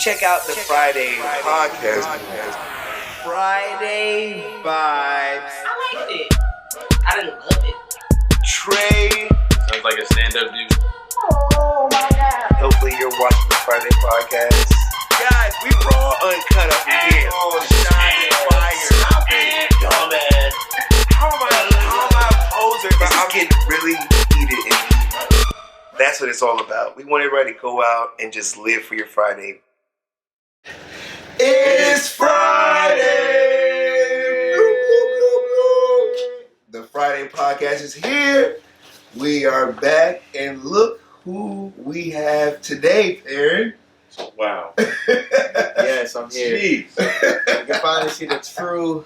check out the Friday podcast. Friday vibes. I liked it. I didn't love it. Trey. Sounds like a stand-up dude. Oh my God. Hopefully you're watching the Friday podcast. Guys, we raw uncut up in here. Oh, shining fire. Stop it. Dumbass. How am I poser? This is getting really heated and heated. That's what it's all about. We want everybody to go out and just live for your Friday. It's Friday! The Friday podcast is here. We are back, and look who we have today, Aaron. Wow. Yes, I'm here. Jeez. You can finally see the true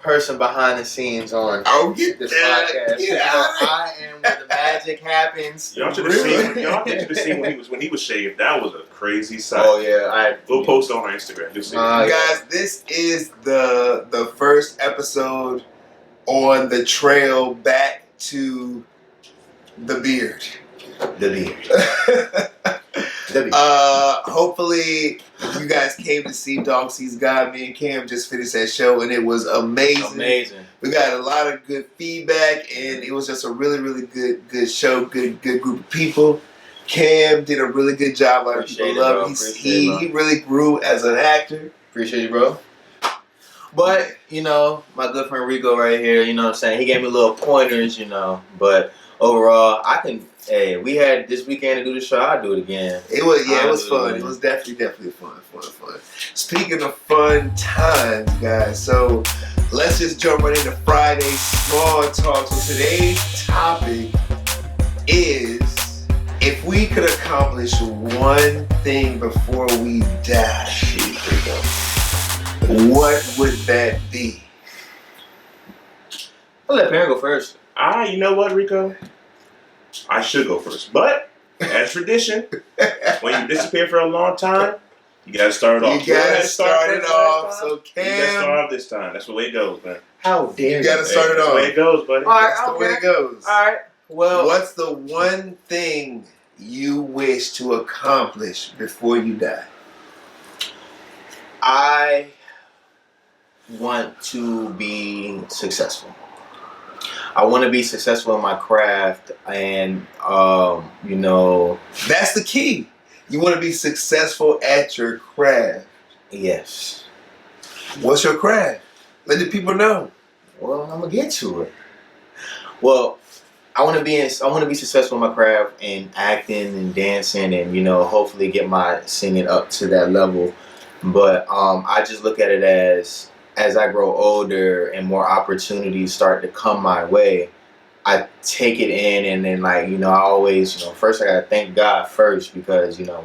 person behind the scenes on Get this that. podcast. Get out. I am where the magic happens. Y'all should have seen when he was shaved. That was a crazy sight. Oh yeah, We'll post it on our Instagram. You'll see. Guys, this is the first episode on the trail back to the beard. Hopefully you guys came to see Dog Sees God. Me and Cam just finished that show and it was amazing. We got a lot of good feedback and it was just a really, really good show, good group of people. Cam did a really good job. A lot of people love him. He really grew as an actor. Appreciate you, bro. But, you know, my good friend Rico right here, you know what I'm saying? He gave me little pointers, you know. But overall, we had this weekend to do the show. I'll do it again. It was fun. It was definitely fun. Speaking of fun times, guys, so let's just jump right into Friday small talk. So today's topic is if we could accomplish one thing before we die, what would that be? I'll let Perrin go first. You know what, Rico? I should go first. But, as tradition, when you disappear for a long time, you gotta start it off. You gotta start it off. So, Cam. You gotta start off this time. That's the way it goes, man. How dare you? You gotta start it That's off. the way it goes, buddy. All right, That's the way it goes. All right. Well, what's the one thing you wish to accomplish before you die? I want to be successful. I want to be successful in my craft, and you know, that's the key. You want to be successful at your craft. Yes. What's your craft? Let the people know. Well, I'm gonna get to it. Well, I want to be successful in my craft and acting and dancing, and you know, hopefully get my singing up to that level. But I just look at it as I grow older and more opportunities start to come my way, I take it in, and then, like, you know, I always, you know, first I gotta thank God first, because, you know,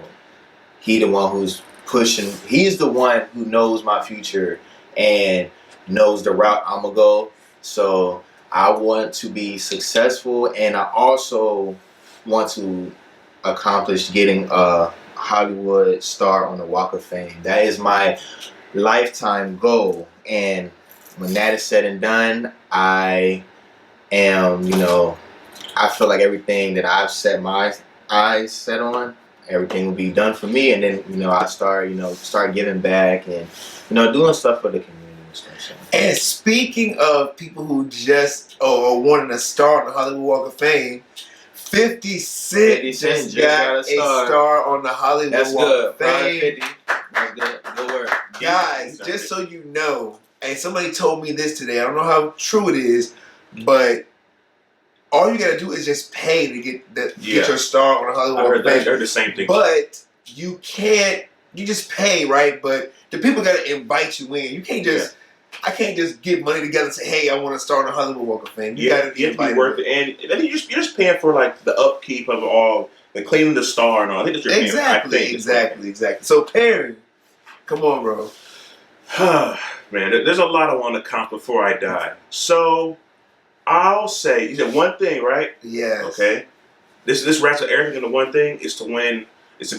He the one who's pushing. He's the one who knows my future and knows the route I'm gonna go. So I want to be successful, and I also want to accomplish getting a Hollywood star on the Walk of Fame. That is my lifetime goal. And when that is said and done, I am, you know, I feel like everything that I've set my eyes set on, everything will be done for me. And then, you know, I start giving back and, you know, doing stuff for the community and stuff. So. And speaking of people who just wanting to start on the Hollywood Walk of Fame, 50 Cent just got a star on the Hollywood Walk of Fame. That's good. Good work. Guys, just so you know, and somebody told me this today, I don't know how true it is, but all you gotta do is just pay to get your star on the Hollywood Walk of Fame. I heard the same thing. But you just pay, right? But the people gotta invite you in. You can't just... I can't just get money together and say, "Hey, I want to start on the Hollywood Walk of Fame." You gotta be worth it, and then you're just paying for like the upkeep of all, like cleaning the star and all. I think that's your exactly. So, Perry, come on, bro. Man, there's a lot I want to accomplish before I die. So I'll say, you said one thing, right? Yes. Okay. This wraps up everything into one thing: is to win, is to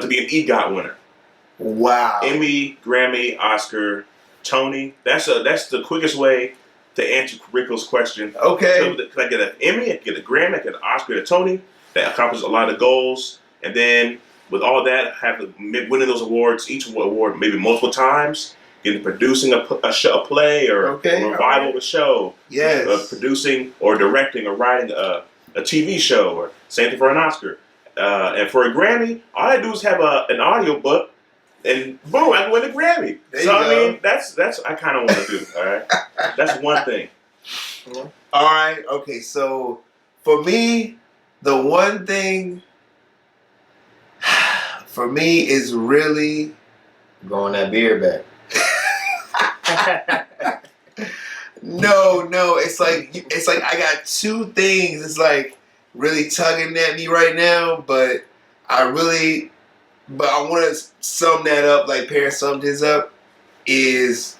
be an EGOT winner. Wow. Emmy, Grammy, Oscar, Tony. That's the quickest way to answer Rico's question. Okay. So can I get an Emmy, I can get a Grammy, I can get an Oscar, a Tony? That accomplishes a lot of goals. And then with all that, winning those awards, each award maybe multiple times, producing a show, a play, or a revival of a show, producing or directing or writing a TV show, or same thing for an Oscar. And for a Grammy, all I do is have an audio book, and boom, I can win a Grammy. I mean, that's I kind of want to do. All right, that's one thing. All right, okay. So for me, the one thing for me is really growing that beard back. No, it's like I got two things. It's like really tugging at me right now, but I want to sum that up. Like Paris summed his up, is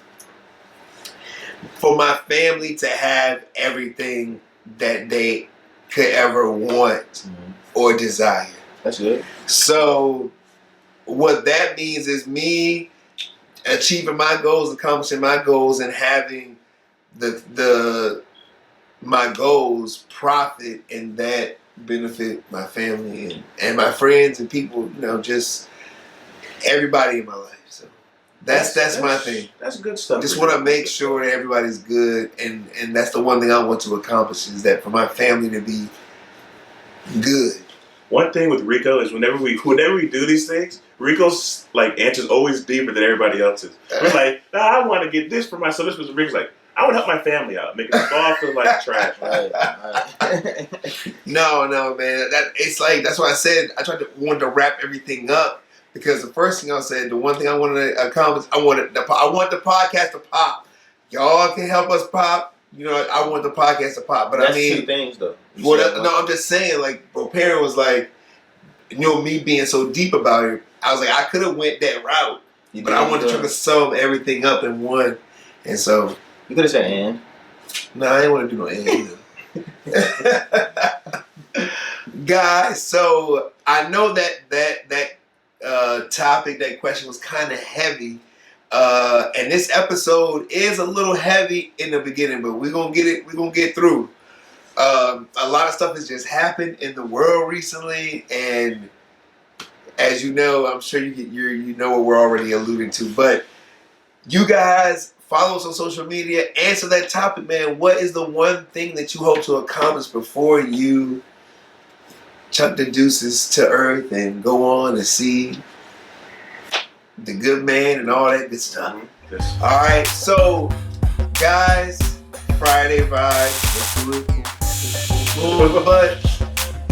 for my family to have everything that they could ever want or desire. That's good. So what that means is me achieving my goals, accomplishing my goals, and having my goals profit and that benefit my family and my friends and people, just everybody in my life. So that's my thing. That's good stuff. Just want to make sure that everybody's good, and that's the one thing I want to accomplish, is that for my family to be good. One thing with Rico is whenever we do these things, Rico's answer's always deeper than everybody else's. We're like, I want to get this for myself. This was Rico's like, I would help my family out, making us all feel like trash. Right. No, man. That's why I said wanted to wrap everything up, because the first thing I said, the one thing I wanted to accomplish, I want the podcast to pop. Y'all can help us pop. I want the podcast to pop. But that's I mean, two things though. I'm just saying, bro, Perry was like, me being so deep about it, I was like, I could have went that route, but I wanted to try to sum everything up in one, and so. You could have said and. No, I didn't want to do no and. Guys, so I know that topic, that question was kind of heavy. And this episode is a little heavy in the beginning, but we're going to get it. We're going to get through. A lot of stuff has just happened in the world recently. And as you know, I'm sure you know what we're already alluding to. But you guys, follow us on social media. Answer that topic, man. What is the one thing that you hope to accomplish before you chuck the deuces to earth and go on to see the good man and all that good stuff? All right, so guys, Friday vibes, but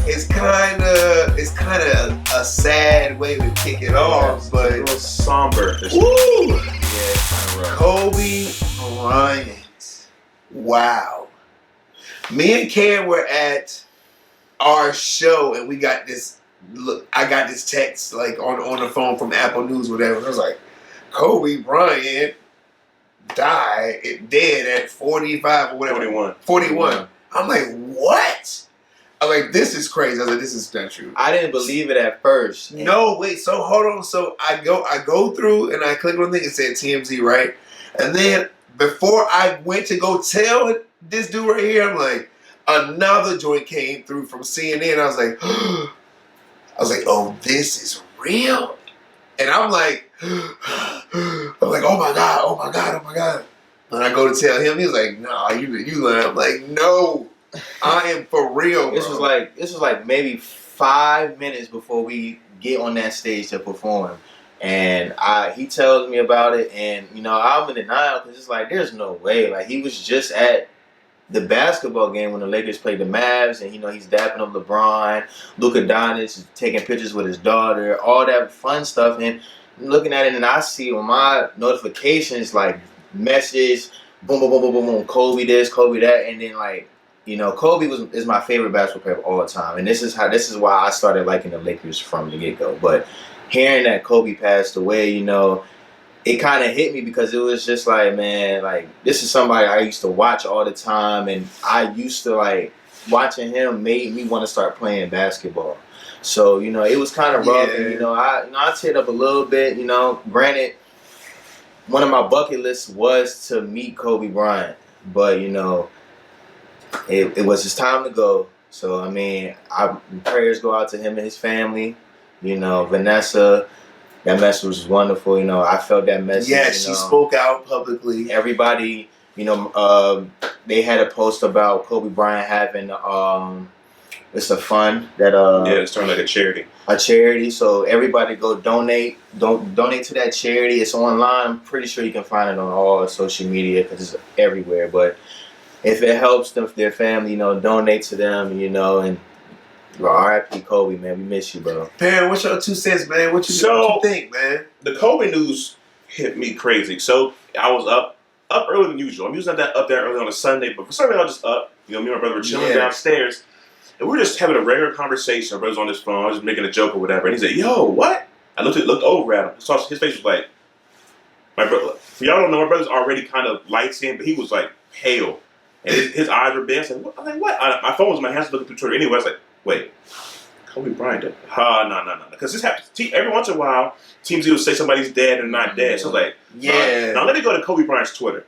it's kind of a sad way to kick it off, but a little somber. Woo! Yeah, it's kind of rough. Kobe Bryant. Wow. Me and Ken were at our show, and we got this. Look, I got this text on the phone from Apple News, whatever. I was like, Kobe Bryant dead at 45 or whatever. 41. I'm like, what? I'm like, this is crazy. I was like, this is not true. I didn't believe it at first. No, wait. So hold on. So I go through and I click on the thing. It said TMZ, right? And then before I went to go tell this dude right here, I'm like, another joint came through from CNN. I was like, oh, this is real. And I'm like, oh my god. And I go to tell him, he was like, nah, you lying. I'm like, no, I am for real, bro. This was like maybe 5 minutes before we get on that stage to perform. And he tells me about it, and I'm in denial because it's like, there's no way. Like, he was just at the basketball game when the Lakers played the Mavs, and he's dapping up LeBron, Luka Doncic is taking pictures with his daughter, all that fun stuff. And I'm looking at it, and I see on my notifications message, boom, boom, boom, boom, boom, boom, Kobe this, Kobe that, and then Kobe is my favorite basketball player of all time, and this is why I started liking the Lakers from the get go. But hearing that Kobe passed away, it kind of hit me because it was just like, man, this is somebody I used to watch all the time, and I used to watching him made me want to start playing basketball. So it was kind of rough, and I teared up a little bit. Granted, one of my bucket lists was to meet Kobe Bryant, but it was his time to go. So prayers go out to him and his family. You know, Vanessa, that message was wonderful. You know, I felt that message. Yeah, she spoke out publicly. Everybody, you know, they had a post about Kobe Bryant having it's a fund that it's turned like a charity. A charity, so everybody go donate. Don't donate to that charity. It's online. I'm pretty sure you can find it on all social media because it's everywhere. But if it helps them, their family, you know, donate to them. You know, and R.I.P. Kobe, man, we miss you, bro. Parent, what's your 2 cents, man? What you think, man? The Kobe news hit me crazy. So I was up earlier than usual. I'm usually not that up there early on a Sunday, but for some reason I was just up. You know, me and my brother were chilling downstairs. And we were just having a regular conversation. Our brother's on his phone. I was just making a joke or whatever. And he said, "Yo, what?" I looked over at him. Saw his face was like, my brother. For y'all don't know, my brother's already kind of light skinned, but he was like pale, and his eyes were big. I said, "What?" I'm like, "What?" My phone was in my hands looking through Twitter anyway. I was like, "Wait, Kobe Bryant? No." Because this happens every once in a while. Teams either say somebody's dead or not dead. So I was like, yeah. Now let me go to Kobe Bryant's Twitter.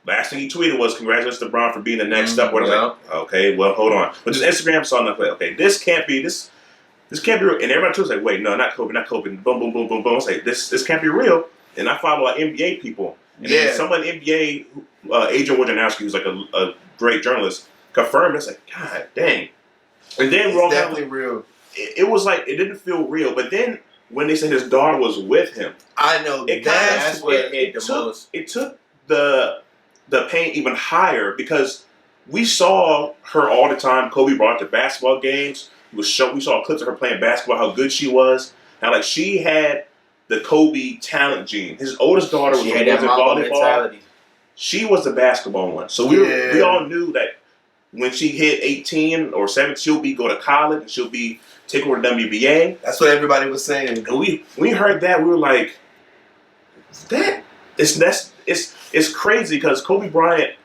Last thing he tweeted was, "Congratulations to LeBron for being the next up." Where I was like, okay, well, hold on. But his Instagram saw nothing. Like, okay, this can't be real. And everybody was like, wait, no, not Kobe. Boom, boom, boom, boom, boom. I was like, this can't be real. And I follow NBA people. And then someone NBA, Adrian Wojnarowski, who's like a great journalist, confirmed. I was like, God dang. And then it's definitely real. It was like, it didn't feel real. But then when they said his daughter was with him, I know that's what it hit the most. It took the pain even higher because we saw her all the time. Kobe brought her to basketball games. We saw clips of her playing basketball, how good she was. Now, like, she had the Kobe talent gene. His oldest daughter was in volleyball. Mentality. She was the basketball one. So we all knew that when she hit 18 or 17, she'll go to college and she'll be taking over the WBA. That's what everybody was saying. And when we heard that, we were like, it's crazy because Kobe Bryant,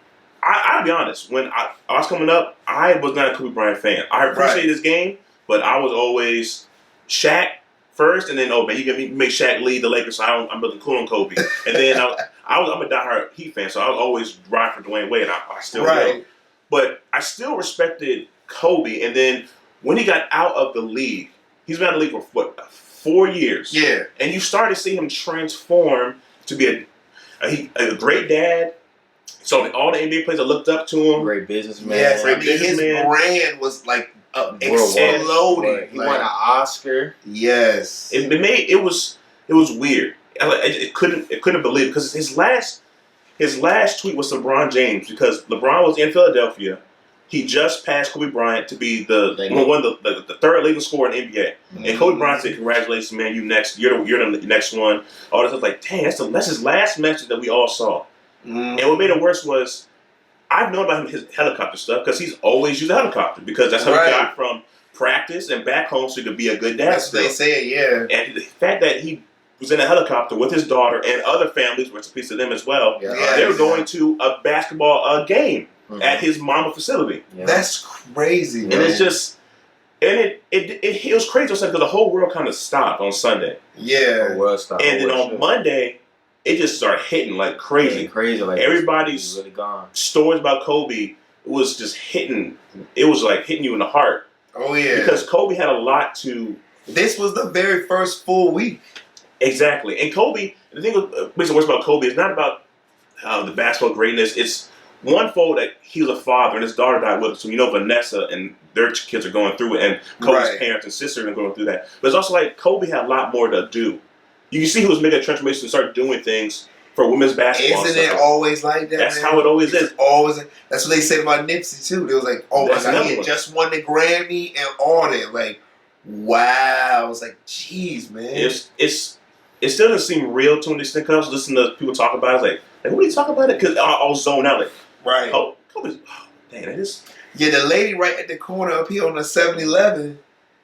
I'll be honest, when I was coming up, I was not a Kobe Bryant fan. I appreciate his game, but I was always Shaq first, and then, oh man, you make Shaq lead the Lakers, so I'm really cool on Kobe. And then I'm a diehard Heat fan, so I was always riding for Dwayne Wade, and I still will. But I still respected Kobe, and then when he got out of the league, he's been out of the league for, what, 4 years? Yeah. And you started to see him transform to be a great dad. So all the NBA players that looked up to him. Great businessman. Yes, his brand was like exploding. He won an Oscar. Yes. It was weird. I couldn't believe it because his last tweet was LeBron James because LeBron was in Philadelphia. He just passed Kobe Bryant to be the third leading scorer in the NBA. Mm-hmm. And Kobe Bryant said, "Congratulations, man! You're the next one." All this, I was like, "Dang, that's his last message that we all saw." Mm-hmm. And what made it worse was I've known about his helicopter stuff because he's always used a helicopter because that's how he got from practice and back home so he could be a good dad. That's what they say, yeah. And the fact that he was in a helicopter with his daughter and other families, which is a piece of them as well. Yeah. They were going to a basketball game. Mm-hmm. At his mama facility. Yeah. That's crazy, man. And it's just, and it was crazy because the whole world kind of stopped on Sunday. Yeah. The world stopped. And then on Monday, it just started hitting like crazy. Like everybody's really gone. Stories about Kobe was just hitting. It was like hitting you in the heart. Oh yeah. Because Kobe had a lot to. This was the very first full week. Exactly. And Kobe, the thing that makes it worse about Kobe is not about the basketball greatness. It's one-fold that he was a father and his daughter died with him. So you know Vanessa and their kids are going through it, and Kobe's parents and sisters are going through that. But it's also like Kobe had a lot more to do. You can see he was making a transformation to start doing things for women's basketball. Isn't it always like that? That's man? how it always is. Always. That's what they said about Nipsey too. They was like, "Oh my God, he had just won the Grammy and all that." Like, wow. I was like, "Jeez, man." It still doesn't seem real to an extent. Because I was listening to people talk about it. Like what are you talking about? It because I'll zone out. Like, right. Oh, Kobe's. Oh, dang, that is. Yeah, the lady right at the corner up here on the 7-Eleven,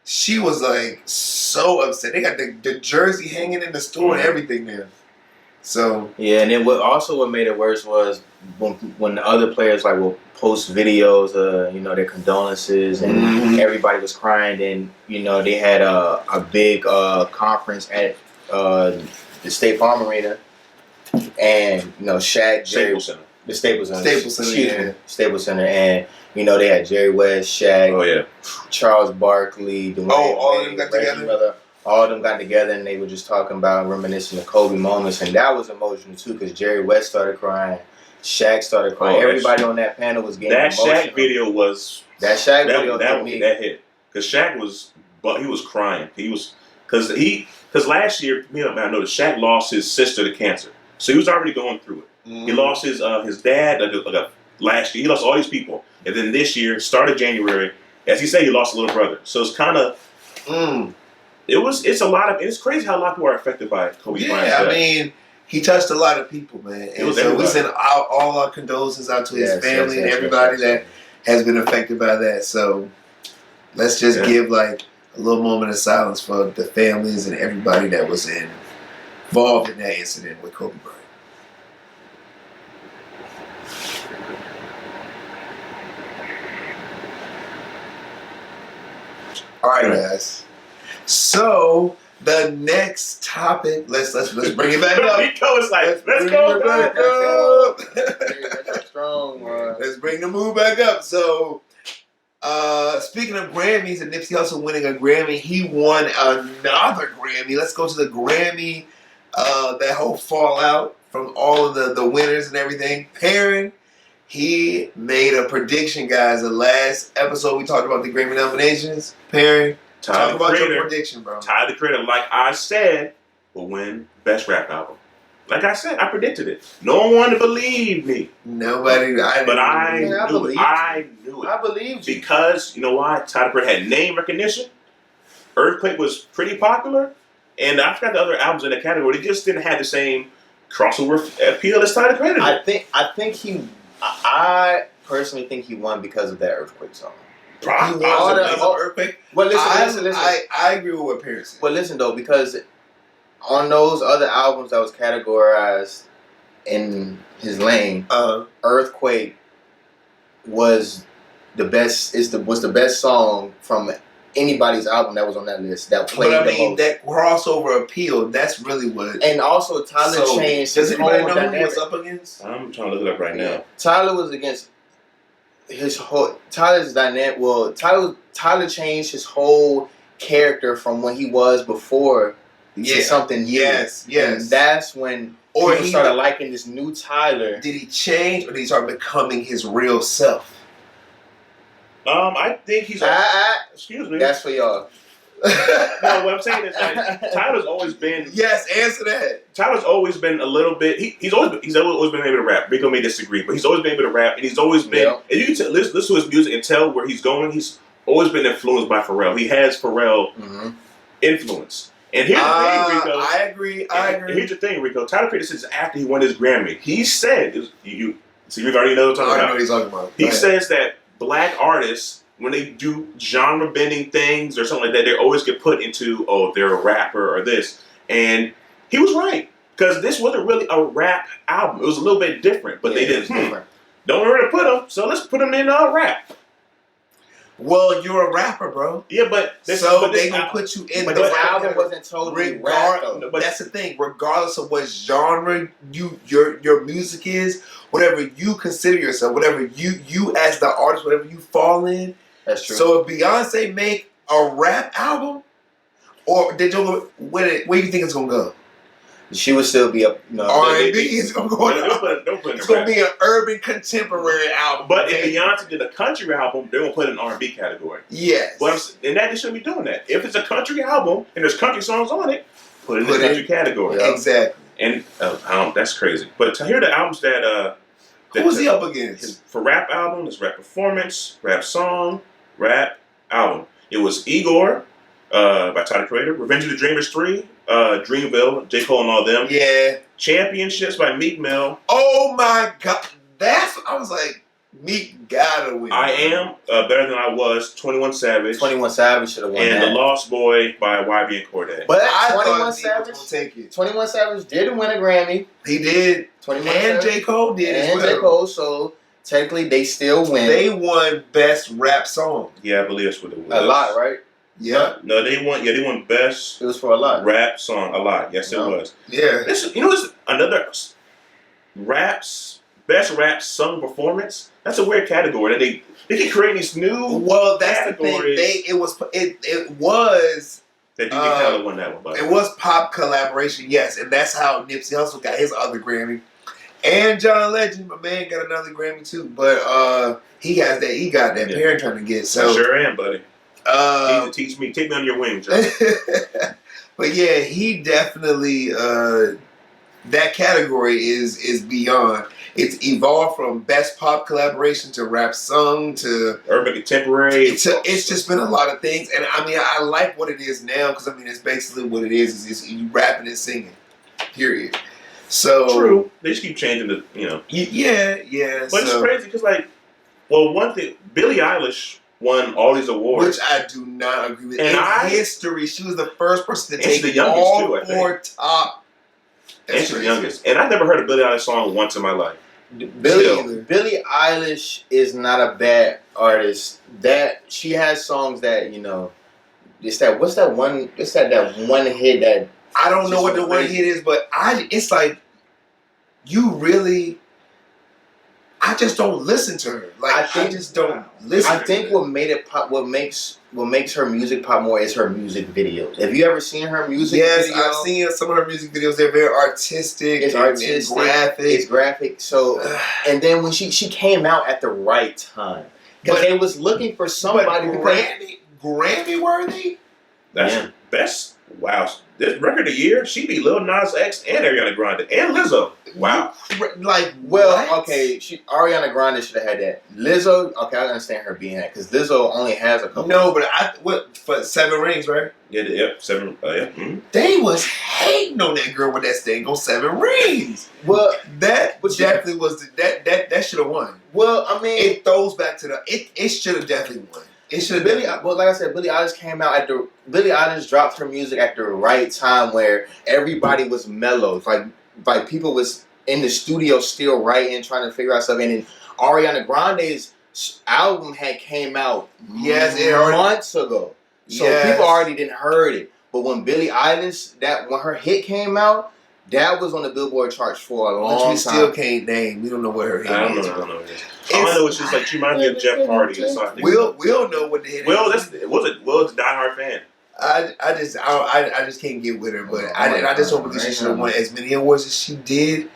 she was like so upset. They got the jersey hanging in the store and everything there. So yeah, and then what made it worse was when the other players like will post videos, their condolences, and everybody was crying. And they had a big conference at the State Farm Arena, and Shaq, Jerry, the Staples Center, Staples Center, and they had Jerry West, Shaq, Charles Barkley, Dwayne all of them got together. all of them got together and they were just talking about reminiscing of Kobe moments, and that was emotional too because Jerry West started crying, Shaq started crying. Everybody on that panel was getting emotional. That Shaq video was that hit because Shaq was crying. He was because last year I know that Shaq lost his sister to cancer, so he was already going through it. He lost his dad last year. He lost all these people, and then this year, started January, as he said, he lost a little brother. So it's kind of it's crazy how a lot of people are affected by Kobe Bryant's death. I mean, he touched a lot of people, man. And so we send all our condolences out to his family and everybody that has been affected by that. So let's just give like a little moment of silence for the families and everybody that was involved in that incident with Kobe Bryant. All right, guys. So the next topic, let's bring it back up. Rico is like, let's go back up. That's a strong one. Let's bring the mood back up. So, speaking of Grammys and Nipsey Hussle winning a Grammy, he won another Grammy. Let's go to the Grammy, that whole fallout from all of the winners and everything. Perrin, he made a prediction, guys. The last episode we talked about the Grammy nominations. Perrin, talk about your prediction, bro. Tyler, the Creator, like I said, will win Best Rap Album. Like I said, I predicted it. No one wanted to believe me. Nobody. I knew it. I believed you. Because, you know why? Tyler Creator had name recognition. EarthLink was pretty popular. And I forgot the other albums in the category. They just didn't have the same crossover appeal as Tyler Creator. I personally think he won because of that Earthquake song. Earthquake. Well, listen. I agree with what Perrin said. But listen though, because on those other albums that was categorized in his lane, Earthquake was the best. Was the best song from anybody's album that was on that list that played the most. That crossover appeal. That's really what. And also, Tyler changed his whole dynamic. Does anybody know who he was up against? I'm trying to look it up right now. Tyler was against his whole Tyler's dynamic. Well, Tyler changed his whole character from when he was before to something new. Yes. And that's when people started liking this new Tyler. Did he change, or did he start becoming his real self? I think he's. Excuse me. That's for y'all. No, what I'm saying is like Tyler's always been. Yes, answer that. Tyler's always been a little bit. He's always been able to rap. Rico may disagree, but he's always been able to rap, and he's always been. Yeah. And you can listen to his music and tell where he's going. He's always been influenced by Pharrell. He has Pharrell influence. And here's the thing, Rico. I agree. And here's the thing, Rico. Tyler Creator says after he won his Grammy, he said, "You already know what I'm talking about." He says that black artists, when they do genre bending things or something like that, they always get put into, oh, they're a rapper or this. And he was right. Because this wasn't really a rap album. It was a little bit different. But they didn't. Don't know where to put them, so let's put them in rap. Well, you're a rapper, bro. Yeah, but they gonna put you in. But this album wasn't totally rap, though. But that's the thing. Regardless of what genre your music is, whatever you consider yourself, whatever you as the artist, whatever you fall in. That's true. So if Beyonce make a rap album, or where do you think it's gonna go? She would still be up. No, R&B is gonna go. It's gonna be an urban contemporary album. But if Beyonce did a country album, they're gonna put it in R&B category. Yes. And that they shouldn't be doing that. If it's a country album and there's country songs on it, put it in the country category. Exactly. And that's crazy. But to hear the albums that who was he up against? For rap album, it's rap performance, rap song, rap album. It was Igor by Tyler Creator, Revenge of the Dreamers 3, Dreamville, J. Cole and all them. Yeah. Championships by Meek Mill. Oh my God. I was like, Meek gotta win. I Am Better Than I Was, 21 Savage. 21 Savage should have won and The Lost Boy by YB and Cordae. But I 21 Savage take it. 21 Savage did win a Grammy. He did. 21 and J. Cole did as well. And J. Cole, so technically they still win. They won Best Rap Song. Yeah, I believe that's what it was. A lot, right? Yeah. No, they won Best. It was for a lot. Rap Song, a lot. Yes, it was. Yeah. This another Best Rap Song Performance. That's a weird category. They keep creating these new. Well, that's categories. the thing. It was That DJ Khaled won that one. But it was pop collaboration, yes, and that's how Nipsey Hussle got his other Grammy. And John Legend, my man, got another Grammy too. But he got that parent trying to get. So I sure am, buddy. Teach me, take me on your wings, John. But yeah, he definitely that category is beyond. It's evolved from best pop collaboration to rap song to urban contemporary. It's just been a lot of things, and I mean I like what it is now because I mean it's basically what it is you rapping and singing, period. So true. They just keep changing the Yeah. But it's crazy because one thing, Billie Eilish won all these awards, which I do not agree with. And in history, she was the first person to take all four top. And she's the youngest. And I've never heard a Billie Eilish song once in my life. Billie Eilish is not a bad artist. That she has songs that it's that one hit that I don't know what the one hit is, but it's like you really. I just don't listen to her. I just don't listen. I think what made it pop, what makes her music pop more is her music videos. Have you ever seen her music videos? Yes, I've seen some of her music videos. They're very artistic. It's artistic. Graphic. It's graphic. So, and then when she came out at the right time, because they was looking for somebody Grammy worthy. That's best. Wow, this record of the year, she beat Lil Nas X and Ariana Grande and Lizzo. Wow. Okay, Ariana Grande should have had that. Lizzo, okay, I understand her being that because Lizzo only has a couple. No, but for 7 Rings, right? Yeah, 7. Yeah. Mm-hmm. They was hating on that girl with that thing on 7 Rings. Well, that definitely was that should have won. Well, I mean, it throws back to it should have definitely won. It should have. Well, like I said, Billie Eilish came out Billie Eilish dropped her music at the right time where everybody was mellow. Like people was in the studio still writing, trying to figure out something. And then Ariana Grande's album had came out months ago, so people already didn't heard it. But when Billie Eilish, when her hit came out, that was on the Billboard charts for a long time. Which we still can't name. We don't know what her hit is. I don't know. All I know is just like she reminded me of Jeff Hardy. That's all I think. We'll know what the hit is. Will's a diehard fan. I just can't get with her, but I just don't believe she should have won as many awards as she did.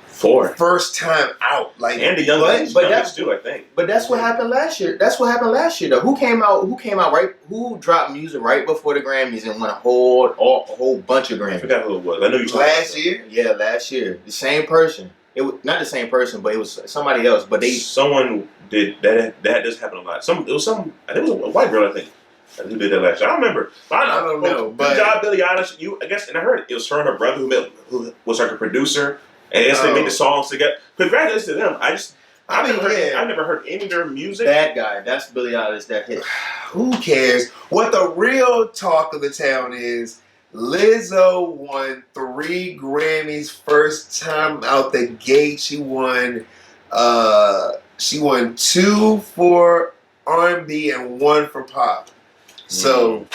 4 first time out, and the youngest too, I think. But that's what happened last year. Though. Who came out right? Who dropped music right before the Grammys and won a whole bunch of Grammys? I forgot who it was. I know you last year. Yeah, last year. The same person. It was not the same person, but it was somebody else. But someone did that. That does happen a lot. It was a white girl, I think. Who did that last year? I don't remember. I don't know. Good job, Billie Eilish. I guess, and I heard it was her and her brother who was like a producer. And they made the songs together. Congratulations to them. I've never heard any of their music. Bad Guy. That's Billie Eilish. That hit. Who cares? What the real talk of the town is, Lizzo won 3 Grammys first time out the gate. She won 2 for R&B and 1 for pop. So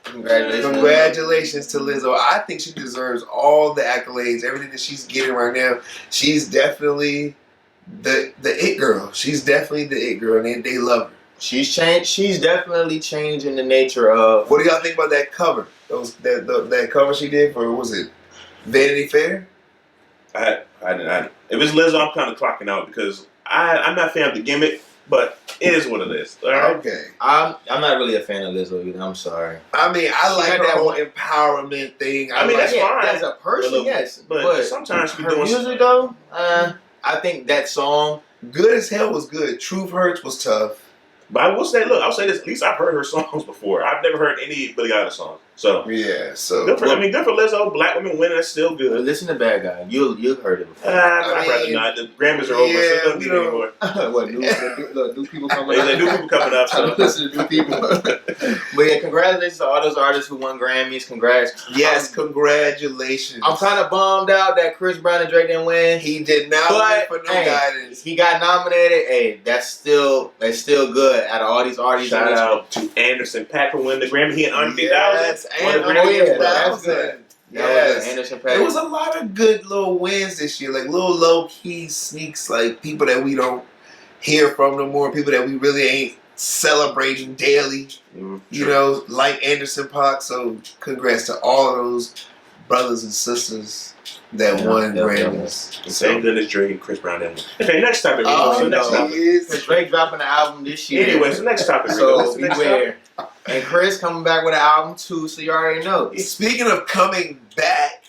Congratulations to Lizzo. I think she deserves all the accolades, everything that she's getting right now. She's definitely the it girl. She's definitely the it girl, and they love her. She's changed. She's definitely changing the nature of. What do y'all think about that cover? That cover she did for, what was it, Vanity Fair? If it's Lizzo, I'm kind of clocking out because I'm not a fan of the gimmick. But it is what it is. All right? Okay. I'm not really a fan of Lizzo either. I'm sorry. I mean, I like that whole empowerment thing. I mean, that's fine. As a person, yes. But sometimes her music, though, I think that song, Good as Hell, was good. Truth Hurts was tough. But I'll say this. At least I've heard her songs before. I've never heard any Billie Eilish songs. So yeah, so good for Lizzo. Black women winning, that's still good. Listen to Bad Guy. You've heard it before. I'd rather not. The Grammys are over, so it doesn't need anymore. What new people coming up? New people coming up. So listen to new people. But yeah, congratulations to all those artists who won Grammys. Congrats. Yes, congratulations. I'm kind of bummed out that Chris Brown and Drake didn't win. He did not win for no guidance. He got nominated. Hey, that's still good. Out of all these artists, shout out to Anderson .Paak for winning the Grammy. He and Andre 3000. That's good. Yes, Anderson .Paak. There was a lot of good little wins this year, like little low key sneaks, like people that we don't hear from no more, people that we really ain't celebrating daily. You know, like Anderson .Paak. So congrats to all of those brothers and sisters that won Grammys. Thank goodness Drake and Chris Brown didn't win. Okay, next topic. Drake dropping the album this year. Anyways, the next topic. So beware. And Chris coming back with an album too, so you already know. Speaking of coming back,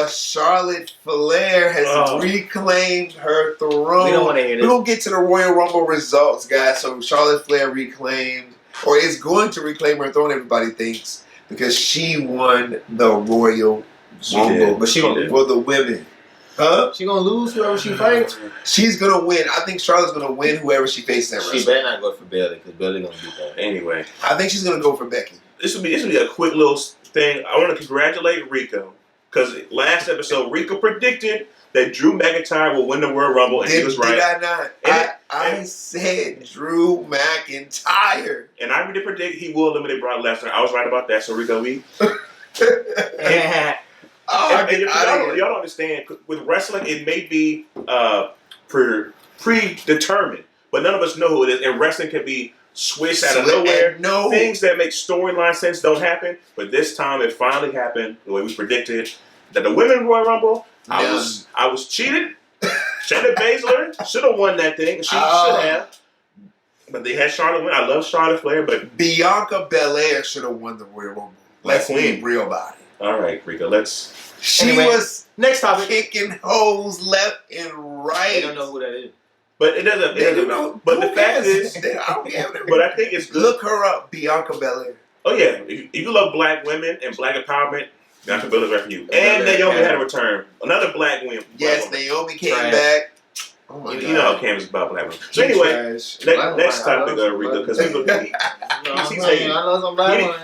Charlotte Flair has reclaimed her throne. We don't want to hear this. We're going to get to the Royal Rumble results, guys. So Charlotte Flair reclaimed, or is going to reclaim her throne, everybody thinks, because she won the Royal Rumble. But she gonna for the women. Huh? She gonna lose whoever she fights? She's gonna win. I think Charlotte's gonna win whoever she faces at She better not go for Bayley, because Bayley gonna beat her. Anyway. I think she's gonna go for Becky. This will be a quick little thing. I want to congratulate Rico. Because last episode, Rico predicted that Drew McIntyre will win the World Rumble, and he was right. Did I not? I said Drew McIntyre. And I did predict he will eliminate Brock Lesnar. I was right about that, so Rico, we... Y'all don't understand. With wrestling, it may be predetermined, but none of us know who it is. And wrestling can be switched out of nowhere. Things that make storyline sense don't happen. But this time, it finally happened the way we predicted. That the Women's Royal Rumble, I was cheated. Shayna Baszler should have won that thing. She should have. But they had Charlotte win. I love Charlotte Flair, but Bianca Belair should have won the Royal Rumble. Let's be real about it. All right, Rico, let's... She was next topic, kicking hoes left and right. They don't know who that is. But it doesn't. They don't know. But the fact is, but I think it's good. Look her up, Bianca Belair. Oh yeah, if you love black women and black empowerment, Bianca Belair is right for you. And Naomi had a return, another black woman. Yes, Naomi came back. Oh you know how Cam is about black women. So anyway, next topic, Rico, because people he didn't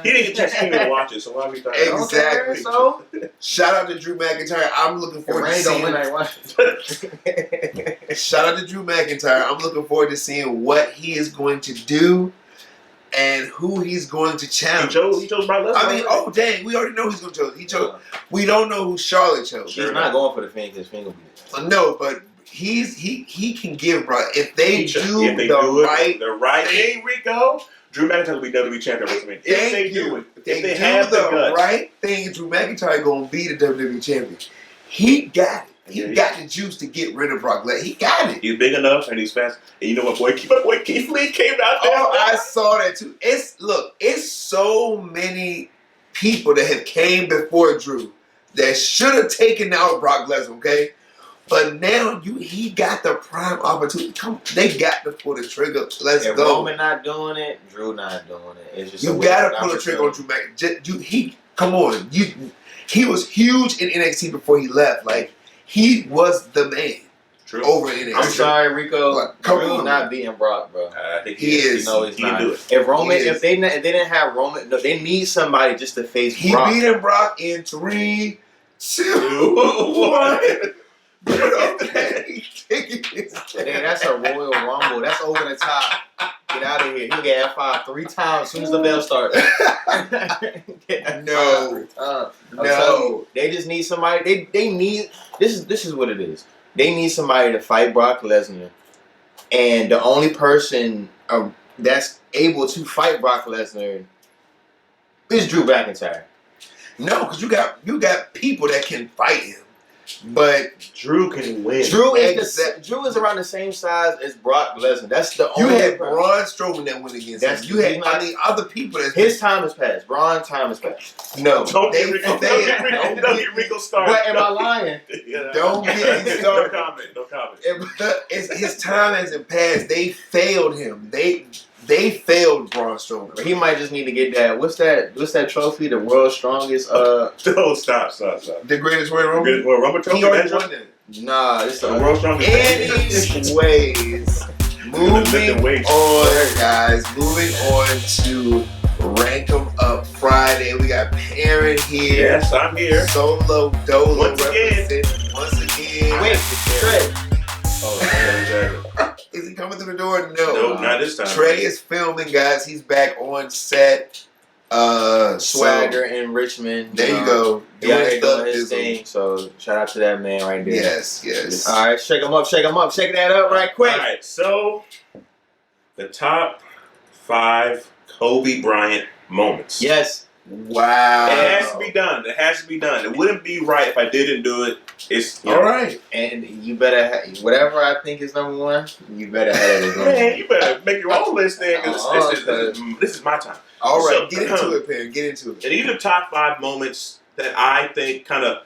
get to see me to watch it, so why we talking? Exactly. So shout out to Drew McIntyre. I'm looking forward to seeing. Shout out to Drew McIntyre. I'm looking forward to seeing what he is going to do and who he's going to challenge. He chose Brock Lesnar. I mean, oh dang, we already know he's going to choose. He chose. We don't know who Charlotte chose. She's not going for the Finn because Finn will be there. No, but he can give Brock if they do the right thing, Rico. Drew McIntyre will be WWE champion. If they do the right thing, Drew McIntyre gonna be the WWE champion. He got it. He got the juice to get rid of Brock Lesnar. He got it. He's big enough and he's fast. And you know what, my boy Keith Lee came out there. Oh, I saw that too. It's so many people that have came before Drew that should have taken out Brock Lesnar. Okay. But now he got the prime opportunity. They got to pull the trigger. Let's go. Roman not doing it, Drew not doing it. It's just you got to pull the trigger on Drew McIntyre. Come on. He was huge in NXT before he left. Like he was the man. True. Over NXT. I'm sorry, Rico. Like, Drew not beating Brock, bro. I think he is. No, he's not. Do it. If they didn't have Roman, no, they need somebody just to face Brock. He beat Brock in 3, 2, 1. Okay. That's a Royal Rumble. That's over the top. Get out of here. He'll get F5 3 times as soon as the bell starts. No. They just need somebody. They need this is what it is. They need somebody to fight Brock Lesnar, and the only person that's able to fight Brock Lesnar is Drew McIntyre. No, because you got people that can fight him. But Drew can win. Drew is around the same size as Brock Lesnar. That's the only. You had Braun Strowman that went against him. You had other people that. His time has passed. Braun's time has passed. No, don't get Rico started. But am I lying? Don't get me started. No comment. His time hasn't passed. They failed him. They failed Braun Strowman. He might just need to get that. What's that trophy? The world's strongest. No, stop. The greatest Royal Rumble. Greatest Royal Rumble trophy. He already won that. Nah, it's the world's strongest. Anyways, moving on, guys. Moving on to Rank 'em Up Friday. We got Parent here. Yes, I'm here. Solo Dolo once again. Wait, Trey. Is he coming through the door? No, not this time. Trey is filming, guys. He's back on set. Swagger in Richmond. There you go. Doing his thing. So shout out to that man right there. Yes. All right, shake him up. Shake that up right quick. All right, so The top 5 Kobe Bryant moments. Yes. Wow. It has to be done. It has to be done. It wouldn't be right if I didn't do it. It's all right. And you better whatever I think is number 1. You better have it as number 1. Man, you better make your own list then. This is my time. All right, So, get into it, Perry. Get into it. And these are top 5 moments that I think kind of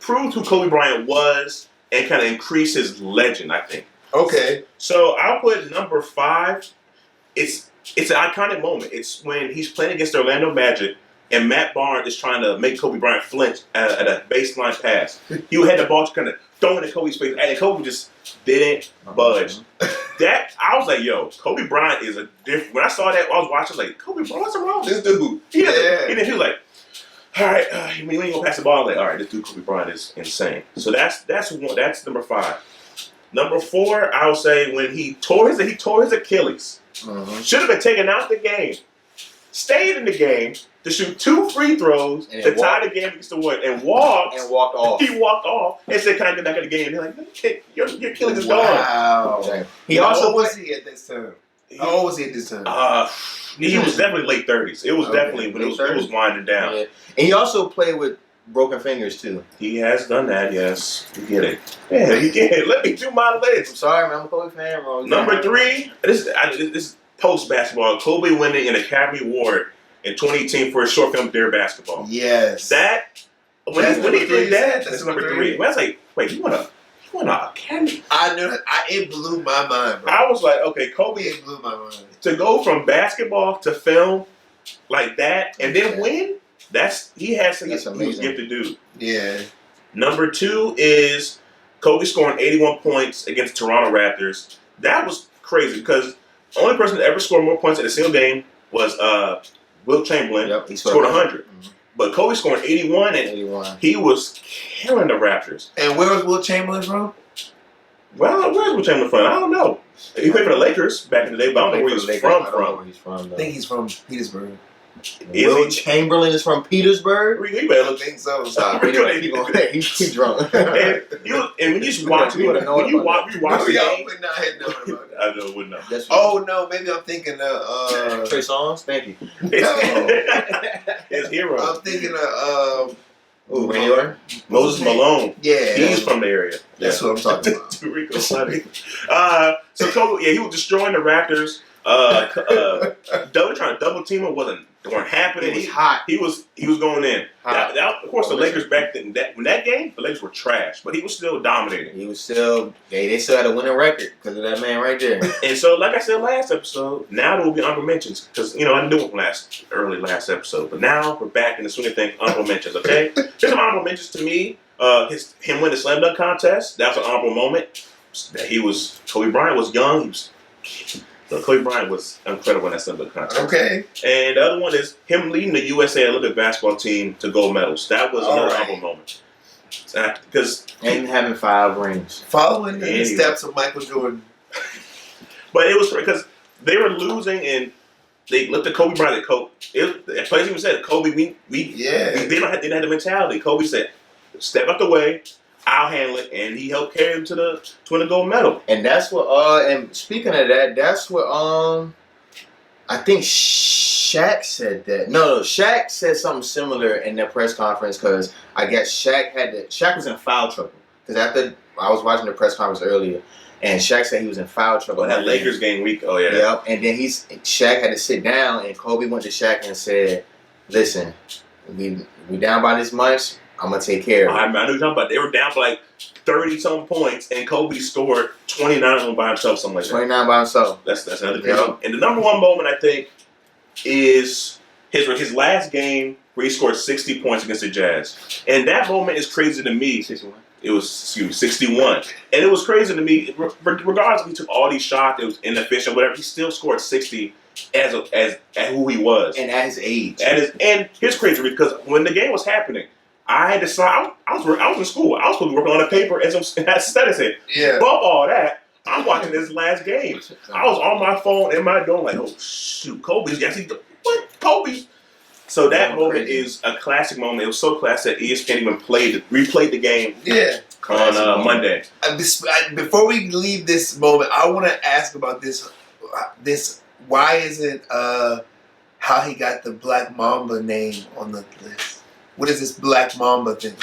proved who Kobe Bryant was and kind of increased his legend, I think. Okay. So I'll put number 5. It's an iconic moment. It's when he's playing against the Orlando Magic and Matt Barnes is trying to make Kobe Bryant flinch at a baseline pass. He had the ball just kind of throwing in Kobe's face, and Kobe just didn't budge. That I was like, yo, Kobe Bryant is a different. When I saw that, I was watching like, Kobe Bryant, what's wrong with this dude? He was like, all right, when you ain't gonna pass the ball, I'm like, all right, this dude Kobe Bryant is insane. So that's number 5. Number 4, I would say when he tore his Achilles. Should have been taken out the game. Stayed in the game to shoot 2 free throws to tie the game against the Warriors and walked off. He walked off and said, "Can I get back in the game?" And they're like, "Your Achilles is gone." Wow. He also was he at this time? How old was he at this time? He was definitely late 30s. It was definitely when it was winding down. Yeah. And he also played with broken fingers too. He has done that. Yes, you get it. Yeah, you get it. Let me do my list. I'm sorry, man. I'm a Kobe fan, bro. Number 3. This is post basketball. Kobe winning an Academy Award in 2018 for his short film Dare Basketball. Yes. When he did that, that's number 3. I was like, wait, you won an Academy? I knew it blew my mind, bro. I was like, okay, Kobe, it blew my mind. To go from basketball to film like that and then win, he was gifted dude. Yeah. Number 2 is Kobe scoring 81 points against the Toronto Raptors. That was crazy because the only person that ever scored more points in a single game was Wilt Chamberlain. Yep, he scored 100. Mm-hmm. But Kobe scored 81, and he was killing the Raptors. And where was Wilt Chamberlain from? Well, where's Wilt Chamberlain from? I don't know. He played for the Lakers back in the day, but I don't know where he's from. I think he's from Petersburg. Wilt Chamberlain is from Petersburg? He better look. I think so. Anyway, he's drunk. and when you watch the game, y'all would not have known about that. I know, wouldn't know. Oh no, maybe I'm thinking of Trey Songz. Thank you. His hero. I'm thinking of Randy Orton? Moses Malone. Yeah, he's from the area. That's what I'm talking about. Rico funny. So Kobe, he was destroying the Raptors. Trying to double team him weren't happening. It was hot. He was going in. Of course, the Lakers back then. That game, the Lakers were trash, but he was still dominating. He was still. They still had a winning record because of that man right there. And so, like I said last episode, now there will be honorable mentions because I didn't do it early last episode, but now we're back in the swing of things. Honorable mentions, okay? Here's some honorable mentions to me. Him winning the slam dunk contest. That was an honorable moment. Kobe Bryant was young. Kobe Bryant was incredible in that slam dunk contest. Okay. And the other one is him leading the USA Olympic basketball team to gold medals. That was another honorable moment. And having 5 rings. Following in the steps of Michael Jordan. But it was because they were losing and they looked at Kobe Bryant. As players even said, Kobe, they didn't have the mentality. Kobe said, step out the way. I'll handle it, and he helped carry him to win the gold medal. And that's what. And speaking of that, that's what. I think Shaq said that. No, Shaq said something similar in that press conference because I guess Shaq was in foul trouble because after I was watching the press conference earlier, and Shaq said he was in foul trouble. That Lakers game week. Oh yeah. Yep. And then Shaq had to sit down, and Kobe went to Shaq and said, "Listen, we down by this much. I'm gonna take care of it." I knew you're talking about. They were down for like 30-some points, and Kobe scored 29 of them by himself, something like that. 29 by himself. That's another great one. And the number 1 moment I think is his last game where he scored 60 points against the Jazz, and that moment is crazy to me. 61. It was 61, and it was crazy to me. Regardless if he took all these shots, it was inefficient, whatever. He still scored 60 as who he was and at his age. And here's crazy because when the game was happening, I had to sign. I was in school. I was supposed to be working on a paper and some studies said, bump all that. I'm watching this last game. I was on my phone in my dorm like, oh shoot, Kobe's what? Kobe's. So that moment is a classic moment. It was so classic that ESPN even replayed the game. Yeah. On Monday. Before we leave this moment, I want to ask about this this. Why isn't how he got the Black Mamba name on the list? What is this Black Mamba thing?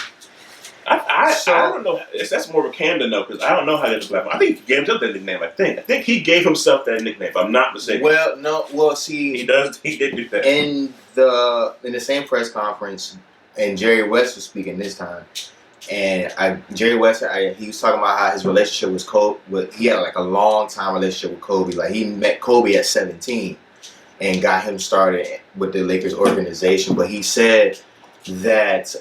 I don't know. That's more of a Camden though, because I don't know how he got the Black Mamba. I think he gave himself that nickname. I think he gave himself that nickname. If I'm not mistaken. Well, no. Well, see, he did do that in the same press conference, and Jerry West was speaking this time. And Jerry West, he was talking about how his relationship was Kobe. He had like a long time relationship with Kobe. Like he met Kobe at 17 and got him started with the Lakers organization. But he said that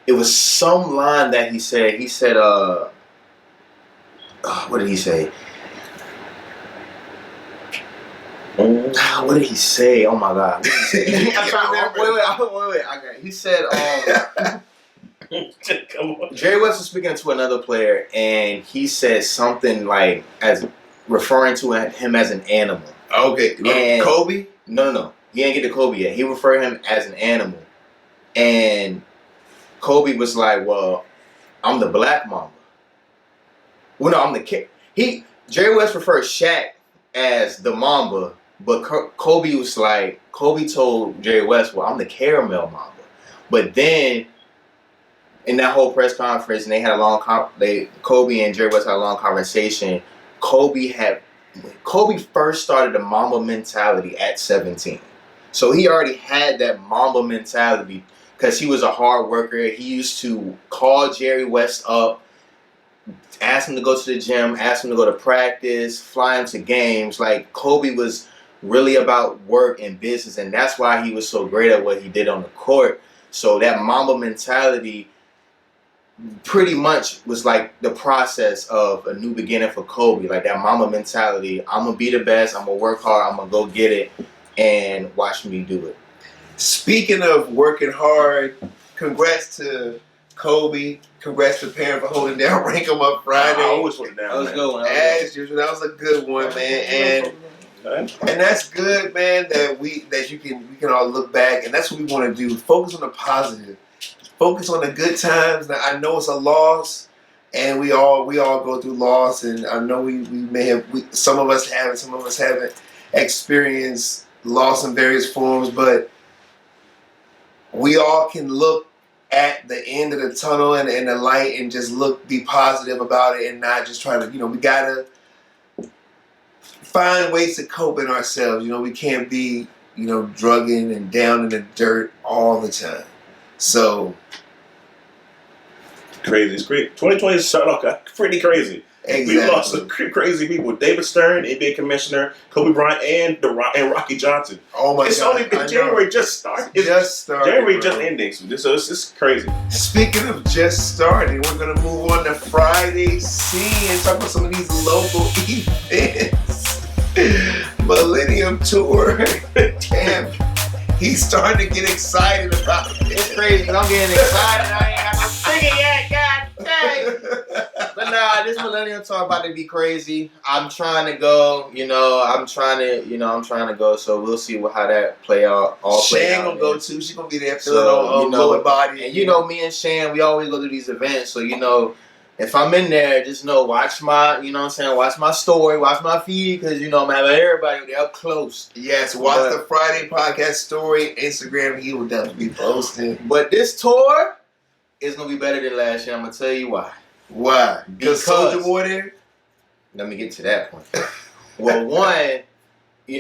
it was some line that he said. He said, what did he say? What did he say? Oh my God! What did he say? I'm trying to remember. Wait. Okay. He said, Come on. Jerry West was speaking to another player, and he said something like as referring to him as an animal. Okay, and Kobe? No. He didn't get to Kobe yet. He referred him as an animal, and Kobe was like, "Well, I'm the Black Mamba." Well, no, I'm the kid. Jerry West referred Shaq as the Mamba, but Kobe was like, Kobe told Jerry West, "Well, I'm the Caramel Mamba." But then, in that whole press conference, and they had a long Kobe and Jerry West had a long conversation. Kobe first started the Mamba mentality at 17, so he already had that Mamba mentality because he was a hard worker. He used to call Jerry West up, ask him to go to the gym, ask him to go to practice, fly him to games. Like Kobe was really about work and business, and that's why he was so great at what he did on the court. So that Mamba mentality pretty much was like the process of a new beginning for Kobe. Like that Mamba mentality, I'm gonna be the best, I'm gonna work hard, I'm gonna go get it, and watch me do it. Speaking of working hard, congrats to Kobe. Congrats to Parent for holding down Rank 'em Up Friday. I always put it down. That was a good one. As usual, that was a good one, man. And that's good, man. That we can all look back, and that's what we want to do. Focus on the positive. Focus on the good times. Now, I know it's a loss, and we all go through loss, and I know we may have some of us haven't, some of us haven't experienced loss in various forms, but we all can look at the end of the tunnel and the light and just be positive about it and not just try to, we gotta find ways to cope in ourselves. We can't be, drugging and down in the dirt all the time. So crazy. It's great. 2020 started off pretty crazy. Exactly. We lost some crazy people. David Stern, NBA commissioner, Kobe Bryant, and Rocky Johnson. Oh my God! It's only been January just started. January just ending. So it's just crazy. Speaking of just starting, we're gonna move on to Friday scene and talk about some of these local events. Millennium Tour. Damn, he's starting to get excited about it. It's crazy because I'm getting excited. I ain't got to sing it yet. God dang. But nah, this Millennium Tour about to be crazy. I'm trying to go. I'm trying to go. So we'll see how that play out. Shan gonna go too. She's gonna be there feeling on lower body. And me and Shan, we always go to these events. So if I'm in there, just watch my, watch my story, watch my feed, because I'm having everybody there up close. Yes, watch the Friday podcast story, Instagram. He will definitely be posting. But this tour is gonna be better than last year. I'm gonna tell you why. Why? Because Soulja Boy there? Let me get to that point. Well, one,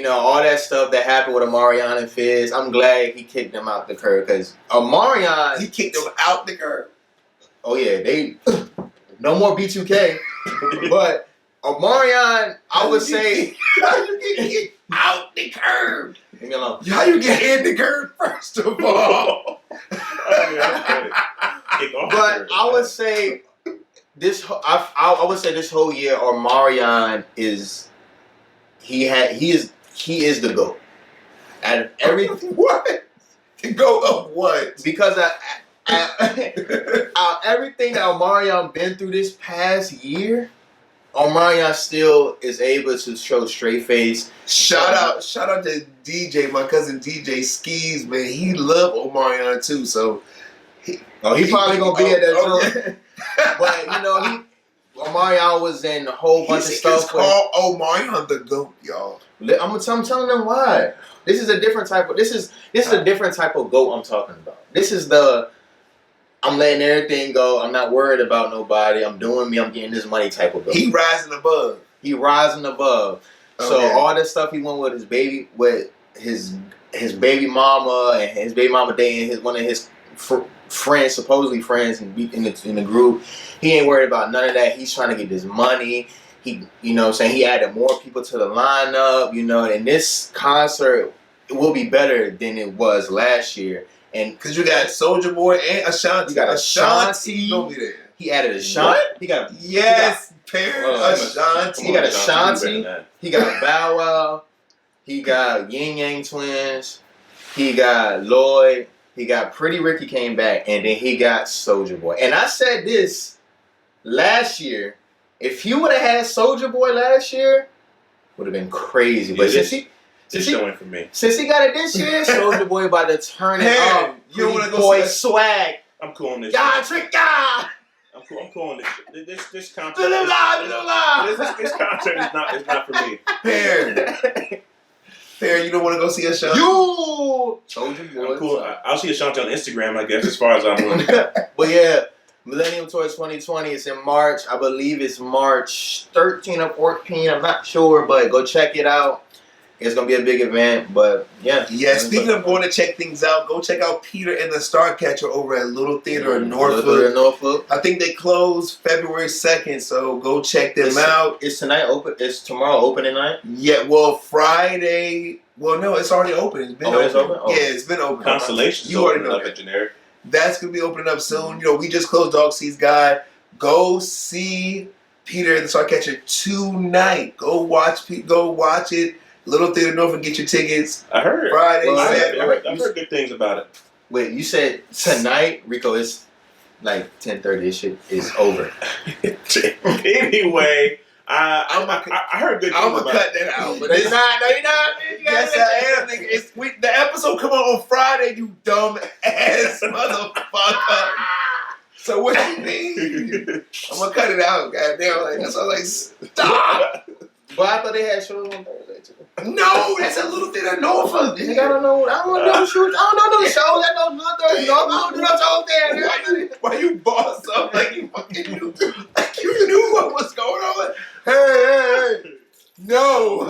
all that stuff that happened with Omarion and Fizz, I'm glad he kicked them out the curb, because Omarion... He kicked them out the curb? Oh, yeah. They... No more B2K. But Omarion, I would say... How you get kicked out the curb? Leave me alone. How you get in the curb, first of all? But I would say... I would say this whole year, Omarion is he is the GOAT. Out of everything, what? The GOAT of what? Because everything that Omarion been through this past year, Omarion still is able to show straight face. Shout out to DJ, my cousin DJ Skis, man. He loved Omarion too, so he probably gonna be at that show. But Omarion was in a whole bunch of stuff. It's called Omarion the GOAT, y'all. I'm telling them why. This is a different type of. This is a different type of GOAT I'm talking about. This is the. I'm letting everything go. I'm not worried about nobody. I'm doing me. I'm getting this money type of GOAT. He rising above. Okay. So all this stuff he went with his baby, his baby mama and his baby mama dating one of his friends, supposedly friends, in the group. He ain't worried about none of that. He's trying to get this money. He, you know what I'm saying, he added more people to the lineup, you know, and this concert will be better than it was last year. And because you got Soulja Boy and Ashanti. You got Ashanti. Gonna be there. He added Ashanti. He got Ashanti. He got Ashanti. He got Bow Wow. He got Yin Yang Twins. He got Lloyd. He got Pretty Ricky came back, and then he got Soulja Boy. And I said this last year. If you would have had Soulja Boy last year, would have been crazy. But since he got it this year, Soulja Boy about to turn it up. You don't want to go boy swag. I'm cool on this. God, trick God. I'm cool on this. This concert. This concert is not for me. Fair, you don't want to go see Ashanti? Soulja Boy. I'm cool. I'll see Ashanti on Instagram, I guess, as far as I'm willing. But yeah. Millennium Tour 2020 is in March. I believe it's March 13 or 14. I'm not sure, but go check it out. It's going to be a big event, but yeah. Yeah, speaking of going to check things out, go check out Peter and the Starcatcher over at Little Theater in Norfolk. I think they close February 2nd, so go check them out. Is tonight open? Is tomorrow opening night? Yeah, well, Friday. Well, no, it's already open. It's been open. It's open? Yeah, it's been open. Constellations. You already know that. Generic. That's going to be opening up soon. You know, we just closed Dog Seeds Guide. Go see Peter and the Starcatcher tonight. Go watch it. Little Theater Norfolk, get your tickets. I heard. Friday. I've heard good things about it. Wait, you said tonight, Rico? It's like 10:30. This shit is over. Anyway, I heard good things about it. I'm going to cut that out. But it's not. No, you're not. Yes, I am. Nigga. The episode come on Friday, you dumb ass motherfucker. So what you mean? I'm going to cut it out, goddamn. Like, that's all like, stop. But I thought they had shows on Thursday too. No, that's a Little Theater Norfolk. I don't know. I don't know shows. I don't know no shows. I don't know Thursday. I don't do no shows there. Why you boss up like you fucking knew? Like you knew what was going on? Hey. No.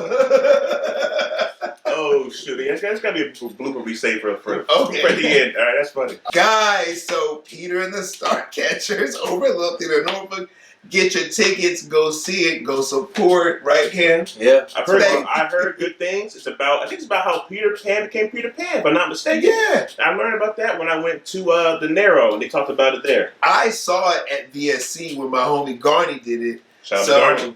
Oh shit! That's gotta be a blooper we save for the end. All right, that's funny. Guys, so Peter and the Starcatchers over at Little Theater Norfolk. Get your tickets, go see it, go support, right, Cam? Yeah. I heard good things. I think it's about how Peter Pan became Peter Pan, if I'm not mistaken. Yeah. I learned about that when I went to the Narrow, and they talked about it there. I saw it at VSC when my homie Garney did it. Shout out to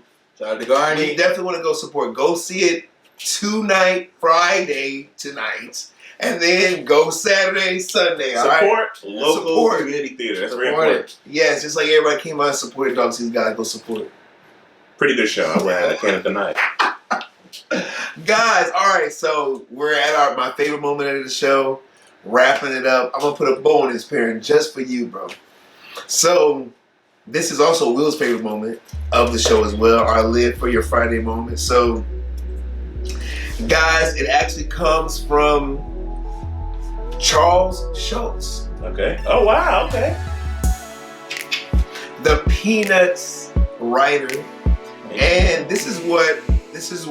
Garney. We definitely want to go support. Go see it tonight, Friday tonight. And then go Saturday, Sunday. Support local community theater. That's very important. Yes, just like everybody came out and supported Dog Seeds Guys, go support it. Pretty good show. I can't deny it. Guys, all right, so we're at my favorite moment of the show. Wrapping it up. I'm going to put a bow on this parent just for you, bro. So, this is also Will's favorite moment of the show as well. Our Live for Your Friday moment. So, guys, it actually comes from Charles Schultz. Okay. Oh wow. Okay. The Peanuts writer, and this is what his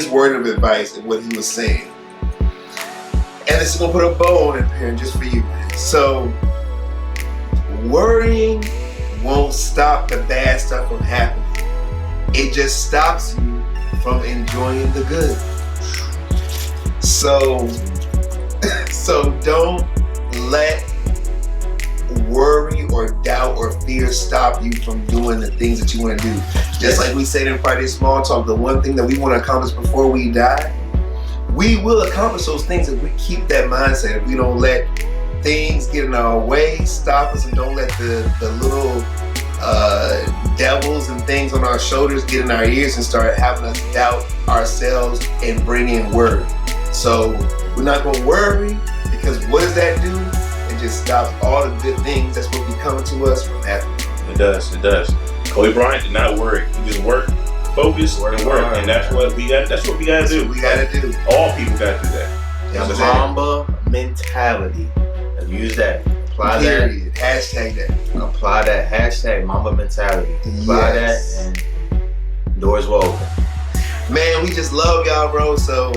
word of advice and what he was saying. And this is gonna put a bow on it, Perrin, just for you. So, worrying won't stop the bad stuff from happening. It just stops you from enjoying the good. So don't let worry or doubt or fear stop you from doing the things that you want to do. Just like we said in Friday Small Talk, the one thing that we want to accomplish before we die, we will accomplish those things if we keep that mindset. If we don't let things get in our way, stop us, and don't let the little devils and things on our shoulders get in our ears and start having us doubt ourselves and bring in worry. So we're not going to worry, because what does that do? It just stops all the good things that's supposed to be coming to us from happening. It does. Kobe Bryant did not worry. He just worked, focused, and worked. And that's what we got. That's what we gotta do. All people gotta do that. The Mamba mentality. Use that. Apply Period. Hashtag that. Apply that. Hashtag Mamba mentality. Apply that, and doors will open. Man, we just love y'all, bro. So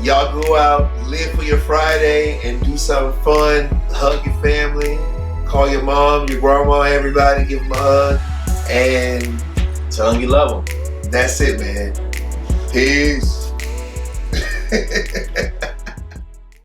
y'all go out, live for your Friday, and do something fun. Hug your family. Call your mom, your grandma, everybody. Give them a hug. And tell them you love them. That's it, man. Peace.